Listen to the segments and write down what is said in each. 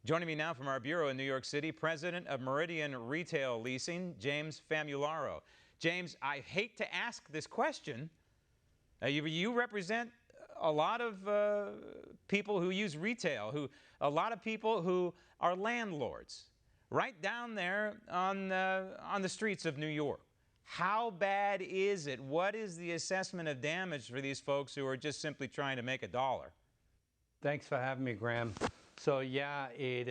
Joining me now from our bureau in New York City, President of Meridian Retail Leasing, James Famularo. James, I hate to ask this question. You represent a lot of people who use retail, a lot of people who are landlords, right down there on the streets of New York. How bad is it? What is the assessment of damage for these folks who are just simply trying to make a dollar? Thanks for having me, Graham. So yeah, it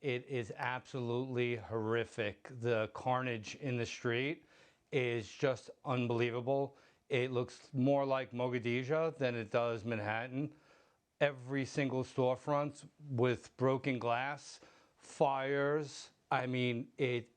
is absolutely horrific. The carnage in the street is just unbelievable. It looks more like Mogadishu than it does Manhattan. Every single storefront with broken glass, fires. I mean, it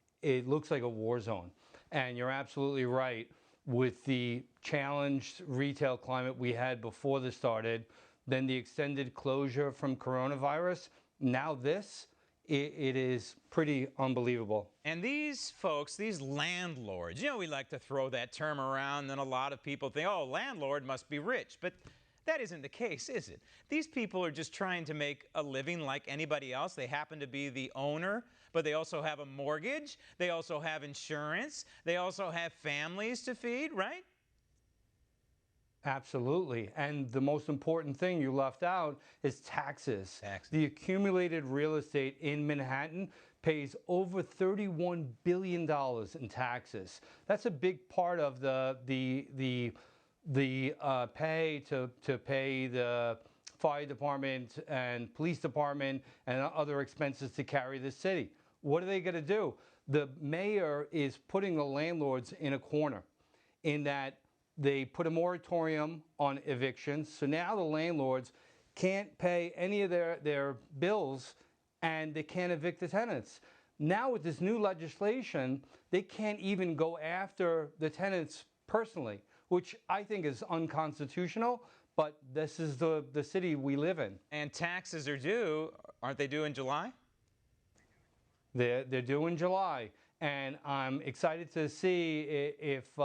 looks like a war zone. And you're absolutely right. With the challenged retail climate we had before this started, then the extended closure from coronavirus, now this, it is pretty unbelievable. And these folks, these landlords, we like to throw that term around, and a lot of people think, oh, landlord must be rich. But that isn't the case, is it? These people are just trying to make a living like anybody else. They happen to be the owner, but they also have a mortgage. They also have insurance. They also have families to feed, right? Absolutely. And the most important thing you left out is taxes. Taxes. The accumulated real estate in Manhattan pays over $31 billion in taxes. That's a big part of the pay to pay the fire department and police department and other expenses to carry the city. What are they going to do? The mayor is putting the landlords in a corner in that they put a moratorium on evictions. So now the landlords can't pay any of their bills and they can't evict the tenants. Now with this new legislation, they can't even go after the tenants personally, which I think is unconstitutional, but this is the city we live in. And taxes are due. Aren't they due in July? They're due in July. And I'm excited to see if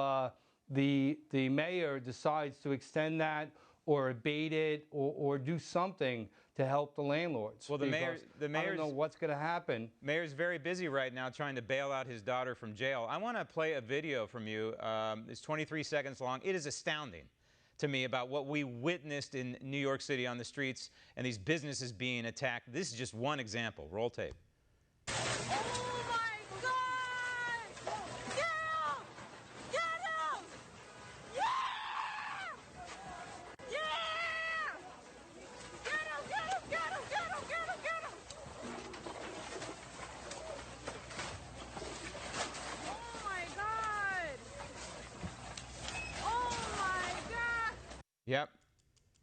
the mayor decides to extend that or abate it or do something to help the landlords. Well, the mayor's I don't know what's going to happen. Mayor's very busy right now trying to bail out his daughter from jail. I want to play a video from you. It's 23 seconds long. It is astounding to me about what we witnessed in New York City on the streets and these businesses being attacked. This is just one example. Roll tape. Yep.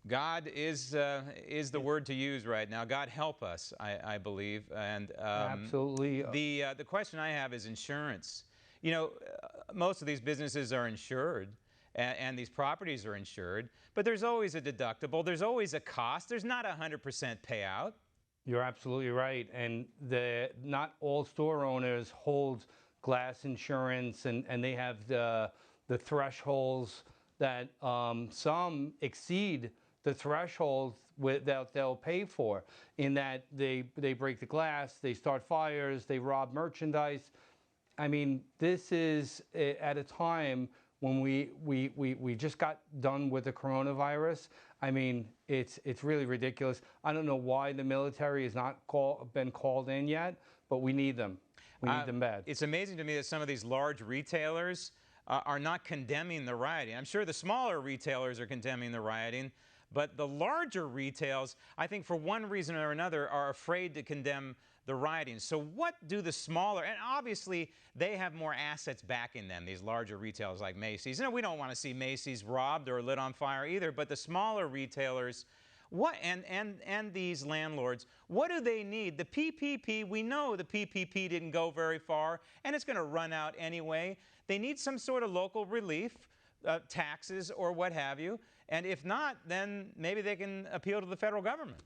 God is the word to use right now. God help us, I believe. And absolutely. The question I have is insurance. Most of these businesses are insured, and these properties are insured, but there's always a deductible. There's always a cost. There's not a 100% payout. You're absolutely right. And not all store owners hold glass insurance, and they have the thresholds that some exceed the threshold that they'll pay for, in that they break the glass, they start fires, they rob merchandise. I mean, this is at a time when we just got done with the coronavirus. I mean, it's really ridiculous. I don't know why the military has not been called in yet, but we need them. We need them bad. It's amazing to me that some of these large retailers are not condemning the rioting. I'm sure the smaller retailers are condemning the rioting, but the larger retails, I think for one reason or another, are afraid to condemn the rioting. So what do the smaller, and obviously they have more assets backing them, these larger retailers like Macy's. We don't want to see Macy's robbed or lit on fire either, but the smaller retailers, and these landlords, what do they need? The PPP, we know the PPP didn't go very far, and it's going to run out anyway. They need some sort of local relief, taxes or what have you, and if not, then maybe they can appeal to the federal government.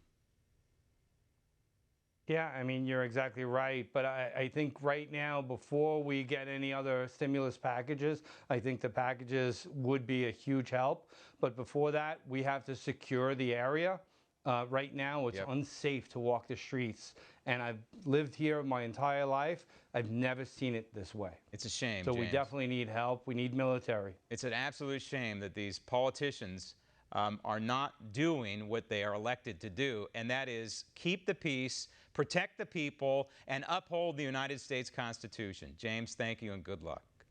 Yeah, I mean, you're exactly right. But I think right now, before we get any other stimulus packages, I think the packages would be a huge help. But before that, we have to secure the area. Right now, it's Yep. unsafe to walk the streets. And I've lived here my entire life. I've never seen it this way. It's a shame, So we James. definitely need help. We need military. It's an absolute shame that these politicians are not doing what they are elected to do, and that is keep the peace, protect the people, and uphold the United States Constitution. James, thank you and good luck.